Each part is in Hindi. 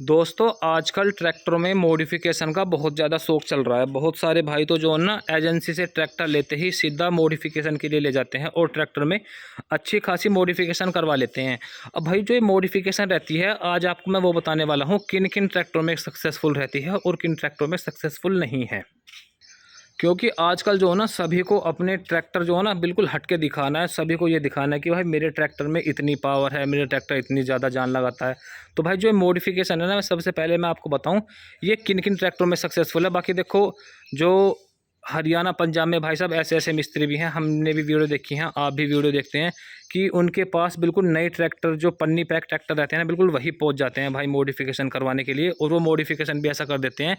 दोस्तों आजकल ट्रैक्टरों में मॉडिफिकेशन का बहुत ज़्यादा शौक चल रहा है। बहुत सारे भाई तो जो है ना एजेंसी से ट्रैक्टर लेते ही सीधा मॉडिफिकेशन के लिए ले जाते हैं और ट्रैक्टर में अच्छी खासी मॉडिफिकेशन करवा लेते हैं। अब भाई जो ये मॉडिफिकेशन रहती है आज आपको मैं वो बताने वाला हूँ किन किन ट्रैक्टरों में सक्सेसफुल रहती है और किन ट्रैक्टरों में सक्सेसफुल नहीं है। क्योंकि आजकल जो है ना सभी को अपने ट्रैक्टर जो है ना बिल्कुल हट के दिखाना है। सभी को ये दिखाना है कि भाई मेरे ट्रैक्टर में इतनी पावर है, मेरे ट्रैक्टर इतनी ज़्यादा जान लगाता है। तो भाई जो मॉडिफिकेशन है ना, सबसे पहले मैं आपको बताऊं ये किन किन ट्रैक्टरों में सक्सेसफुल है। बाकी देखो जो हरियाणा पंजाब में भाई साहब ऐसे ऐसे मिस्त्री भी हैं, हमने भी वीडियो देखी हैं, आप भी वीडियो देखते हैं कि उनके पास बिल्कुल नए ट्रैक्टर जो पन्नी पैक ट्रैक्टर रहते हैं ना बिल्कुल वही पहुंच जाते हैं भाई मॉडिफिकेशन करवाने के लिए। और वो मॉडिफिकेशन भी ऐसा कर देते हैं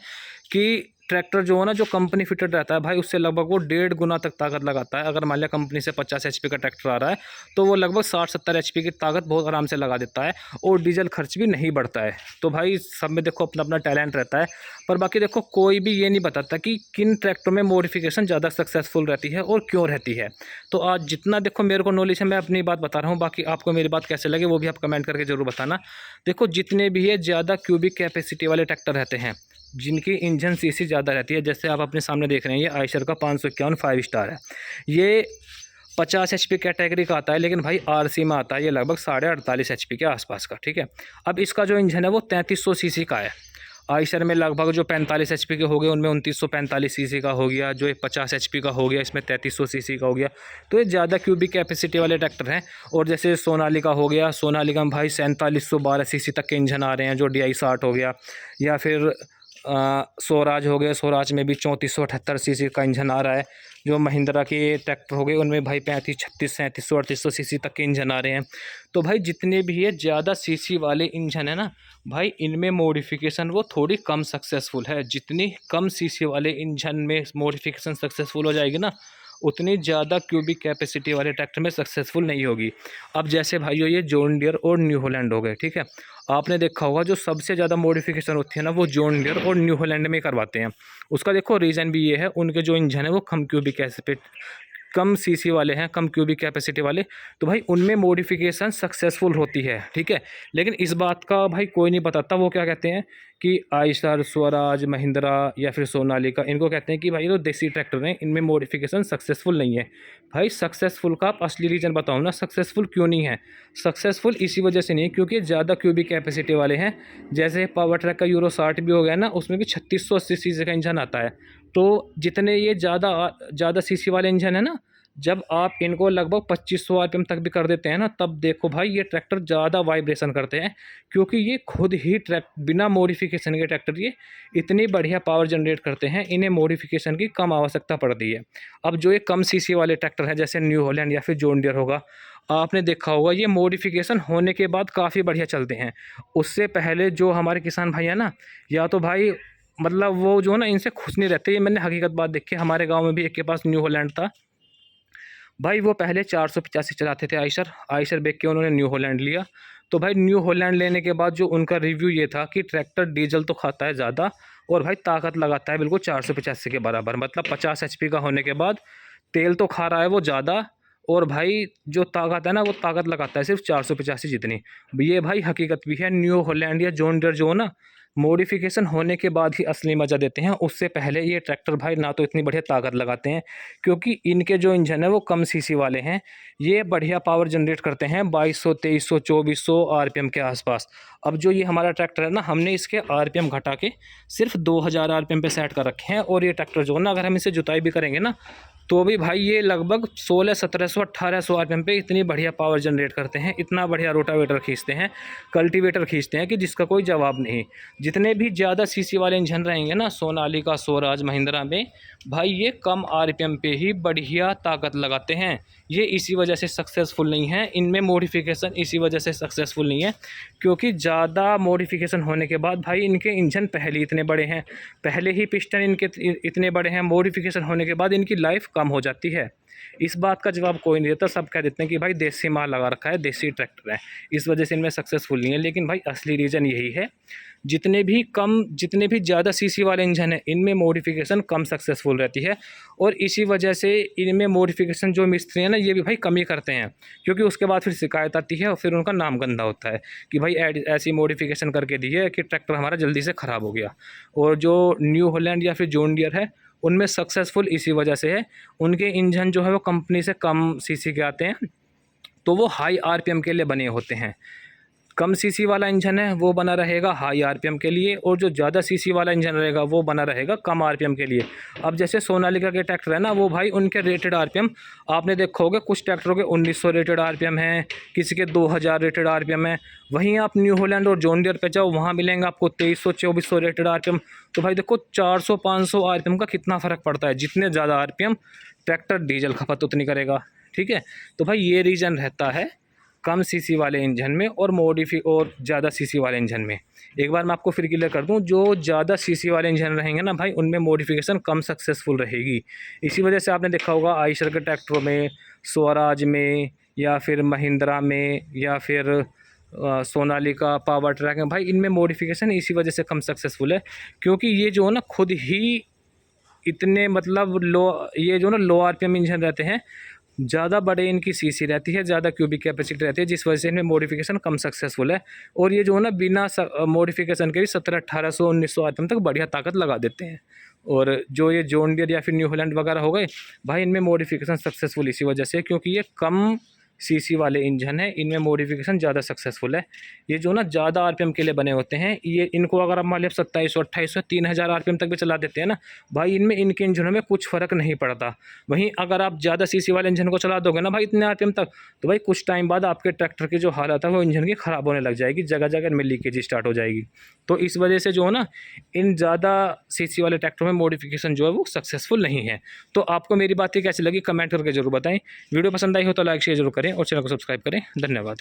कि ट्रैक्टर जो है ना जो कंपनी फिटेड रहता है भाई उससे लगभग वो 1.5 गुना तक ताकत लगाता है। अगर मान लिया कंपनी से 50 एचपी का ट्रैक्टर आ रहा है तो वो लगभग 60-70 एचपी की ताकत बहुत आराम से लगा देता है और डीजल खर्च भी नहीं बढ़ता है। तो भाई सब में देखो अपना अपना टैलेंट रहता है। पर बाकी देखो कोई भी ये नहीं बताता कि किन ट्रैक्टर में मॉडिफिकेशन ज़्यादा सक्सेसफुल रहती है और क्यों रहती है। तो आज जितना देखो मेरे को नॉलेज है मैं अपनी बात बता रहा हूँ, बाकी आपको मेरी बात कैसे लगे वो भी आप कमेंट करके ज़रूर बताना। देखो जितने भी ये ज़्यादा क्यूबिक कैपेसिटी वाले ट्रैक्टर रहते हैं जिनकी इंजन सीसी ज़्यादा रहती है, जैसे आप अपने सामने देख रहे हैं ये आयशर का 551 5 स्टार है। ये 50 एचपी कैटेगरी का आता है लेकिन भाई आरसी में आता है ये लगभग 48.5 एचपी के आसपास का। ठीक है, अब इसका जो इंजन है वो 3300 सीसी का है। आयशर में लगभग जो 45 एचपी के हो गए उनमें 2945 सीसी का हो गया, जो 50 एचपी का हो गया इसमें 3300 सीसी का हो गया। तो ये ज़्यादा क्यूबिक कैपेसिटी वाले ट्रैक्टर हैं। और जैसे सोनालिका हो गया, सोनालिका में भाई 4712 सीसी तक के इंजन आ रहे हैं जो DI 60 हो गया। या फिर स्वराज हो गए, स्वराज में भी 3478 सीसी का इंजन आ रहा है। जो महिंद्रा के ट्रैक्टर हो गए उनमें भाई 35 36 3700 3800 सीसी तक के इंजन आ रहे हैं। तो भाई जितने भी ये ज़्यादा सीसी वाले इंजन है ना भाई इनमें मॉडिफिकेशन वो थोड़ी कम सक्सेसफुल है। जितनी कम सीसी वाले इंजन में मॉडिफिकेशन सक्सेसफुल हो जाएगी ना उतनी ज़्यादा क्यूबिक कैपेसिटी वाले ट्रैक्टर में सक्सेसफुल नहीं होगी। अब जैसे भाइयों ये जॉन डियर और न्यू हॉलैंड हो गए, ठीक है, आपने देखा होगा जो सबसे ज़्यादा मॉडिफिकेशन होती है ना वो जॉन डियर और न्यू हॉलैंड में करवाते हैं। उसका देखो रीज़न भी ये है उनके जो इंजन है वो कम क्यूबिक कम सीसी वाले हैं, कम क्यूबिक कैपेसिटी वाले। तो भाई उनमें मॉडिफिकेशन सक्सेसफुल होती है। ठीक है, लेकिन इस बात का भाई कोई नहीं बताता। वो क्या कहते हैं कि आयशर, स्वराज, महिंद्रा या फिर सोनालिका इनको कहते हैं कि भाई ये तो देसी ट्रैक्टर हैं, इनमें मॉडिफिकेशन सक्सेसफुल नहीं है। भाई सक्सेसफुल का आप असली रीज़न बताओ ना, सक्सेसफुल क्यों नहीं है। सक्सेसफुल इसी वजह से नहीं है क्योंकि ज़्यादा क्यूबिक कैपेसिटी वाले हैं। जैसे पावर ट्रैक का यूरो 60 भी हो गया ना, उसमें भी 3680 सीसी का इंजन आता है। तो जितने ये ज़्यादा सीसी वाले इंजन है ना, जब आप इनको लगभग 2500 आरपीएम तक भी कर देते हैं ना तब देखो भाई ये ट्रैक्टर ज़्यादा वाइब्रेशन करते हैं। क्योंकि ये खुद ही बिना मॉडिफिकेशन के ट्रैक्टर ये इतनी बढ़िया पावर जनरेट करते हैं, इन्हें मॉडिफिकेशन की कम आवश्यकता पड़ती है। अब जो ये कम सीसी वाले ट्रैक्टर हैं जैसे न्यू हॉलैंड या फिर जॉन डियर होगा, आपने देखा होगा ये मॉडिफिकेशन होने के बाद काफ़ी बढ़िया चलते हैं। उससे पहले जो हमारे किसान भाई हैं ना, या तो भाई मतलब वो जो है ना इनसे खुश नहीं रहते। ये मैंने हकीकत बात देखी, हमारे गांव में भी एक के पास न्यू हॉलैंड था भाई। वो पहले 485 चलाते थे आयशर, आयशर बेच के उन्होंने न्यू हॉलैंड लिया। तो भाई न्यू हॉलैंड लेने के बाद जो उनका रिव्यू ये था कि ट्रैक्टर डीजल तो खाता है ज़्यादा और भाई ताकत लगाता है बिल्कुल 485 के बराबर। मतलब 50 एचपी का होने के बाद तेल तो खा रहा है वो ज़्यादा, और भाई जो ताकत है ना वो ताकत लगाता है सिर्फ 485 जितनी। ये भाई हकीकत भी है। न्यू हॉलैंड या जॉन डियर जो ना मॉडिफिकेशन होने के बाद ही असली मज़ा देते हैं। उससे पहले ये ट्रैक्टर भाई ना तो इतनी बढ़िया ताकत लगाते हैं क्योंकि इनके जो इंजन है वो कम सीसी वाले हैं। ये बढ़िया पावर जनरेट करते हैं 2200 2300 2400 आरपीएम के आसपास। अब जो ये हमारा ट्रैक्टर है ना हमने इसके आरपीएम घटा के सिर्फ 2000 आरपीएम पे सेट कर रखे हैं। और ये ट्रैक्टर जो है ना अगर हम इसे जुताई भी करेंगे ना तो भी भाई ये लगभग 1600 1700 1800 आरपीएम पे इतनी बढ़िया पावर जनरेट करते हैं। इतना बढ़िया रोटावेटर खींचते हैं, कल्टीवेटर खींचते हैं कि जिसका कोई जवाब नहीं। जितने भी ज़्यादा सीसी वाले इंजन रहेंगे ना सोनालिका, स्वराज, महिंद्रा में भाई ये कम आरपीएम पे ही बढ़िया ताकत लगाते हैं। ये इसी वजह से सक्सेसफुल नहीं है, इनमें मॉडिफिकेशन इसी वजह से सक्सेसफुल नहीं है क्योंकि ज़्यादा मॉडिफिकेशन होने के बाद भाई इनके इंजन पहले इतने बड़े हैं, पहले ही पिस्टन इनके इतने बड़े हैं, मॉडिफिकेशन होने के बाद इनकी लाइफ कम हो जाती है। इस बात का जवाब कोई नहीं देता, सब कह देते हैं कि भाई देसी माल लगा रखा है, देसी ट्रैक्टर है, इस वजह से इनमें सक्सेसफुल नहीं है। लेकिन भाई असली रीज़न यही है जितने भी ज़्यादा सीसी वाले इंजन है इनमें मॉडिफिकेशन कम सक्सेसफुल रहती है। और इसी वजह से इनमें मॉडिफिकेशन जो मिस्त्री हैं ना ये भी भाई कम ही करते हैं, क्योंकि उसके बाद फिर शिकायत आती है और फिर उनका नाम गंदा होता है कि भाई ऐसी मॉडिफिकेशन करके दी है कि ट्रैक्टर हमारा जल्दी से ख़राब हो गया। और जो न्यू हॉलैंड या फिर जॉन डियर है उनमें सक्सेसफुल इसी वजह से है, उनके इंजन जो है वो कंपनी से कम सीसी के आते हैं, तो वो हाई आरपीएम के लिए बने होते हैं। कम सीसी वाला इंजन है वो बना रहेगा हाई आरपीएम के लिए, और जो ज़्यादा सीसी वाला इंजन रहेगा वो बना रहेगा कम आरपीएम के लिए। अब जैसे सोनालिका के ट्रैक्टर है ना, वो भाई उनके रेटेड आरपीएम आपने देखा होगा, कुछ ट्रैक्टरों के 1900 रेटेड आरपीएम है, किसी के 2000 रेटेड आरपीएम है। वहीं आप न्यू हॉलैंड और जॉन डियर पे जाओ, वहाँ मिलेंगे आपको 2300-2400 रेटेड आरपीएम। तो भाई देखो 400-500 आरपीएम का कितना फ़र्क पड़ता है। जितने ज़्यादा आरपीएम ट्रैक्टर डीजल खपत उतनी करेगा, ठीक है। तो भाई ये रीज़न रहता है कम सीसी वाले इंजन में और ज़्यादा सीसी वाले इंजन में। एक बार मैं आपको फिर क्लियर कर दूं, जो ज़्यादा सीसी वाले इंजन रहेंगे ना भाई उनमें मॉडिफिकेशन कम सक्सेसफुल रहेगी। इसी वजह से आपने देखा होगा आयशर के ट्रैक्टरों में, स्वराज में, या फिर महिंद्रा में, या फिर सोनालिका पावर ट्रैक में, भाई इनमें मॉडिफिकेशन इसी वजह से कम सक्सेसफुल है, क्योंकि ये जो है ना खुद ही इतने मतलब ये जो ना लो आरपीएम इंजन रहते हैं, ज़्यादा बड़े इनकी सीसी रहती है, ज़्यादा क्यूबिक कैपेसिटी रहती है, जिस वजह से इनमें मॉडिफिकेशन कम सक्सेसफुल है। और ये जो है ना बिना मॉडिफिकेशन के भी 1700-1800-1900 आरपीएम तक बढ़िया ताकत लगा देते हैं। और जो ये जॉन डियर या फिर न्यू हॉलैंड वगैरह हो गए, भाई इनमें मॉडिफिकेशन सक्सेसफुल इसी वजह से, क्योंकि ये कम सीसी वाले इंजन है, इनमें मॉडिफिकेशन ज़्यादा सक्सेसफुल है। ये जो ना ज़्यादा आरपीएम के लिए बने होते हैं, ये इनको अगर आप मान लिया 2700-2800 3000 आरपीएम तक भी चला देते हैं ना, भाई इनमें इनके इंजनों में कुछ फ़र्क नहीं पड़ता। वहीं अगर आप ज़्यादा सीसी वाले इंजन को चला दोगे ना भाई इतने आरपीएम तक, तो भाई कुछ टाइम बाद आपके ट्रैक्टर की जो हालत है वो इंजन की ख़राब होने लग जाएगी, जगह जगह में लीकेज स्टार्ट हो जाएगी। तो इस वजह से जो है ना इन ज़्यादा सीसी वाले ट्रैक्टरों में मॉडिफिकेशन जो है वो सक्सेसफुल नहीं है। तो आपको मेरी बातें कैसी लगी कमेंट करके जरूर बताएं। वीडियो पसंद आई हो तो लाइक शेयर जरूर करें और चैनल को सब्सक्राइब करें। धन्यवाद।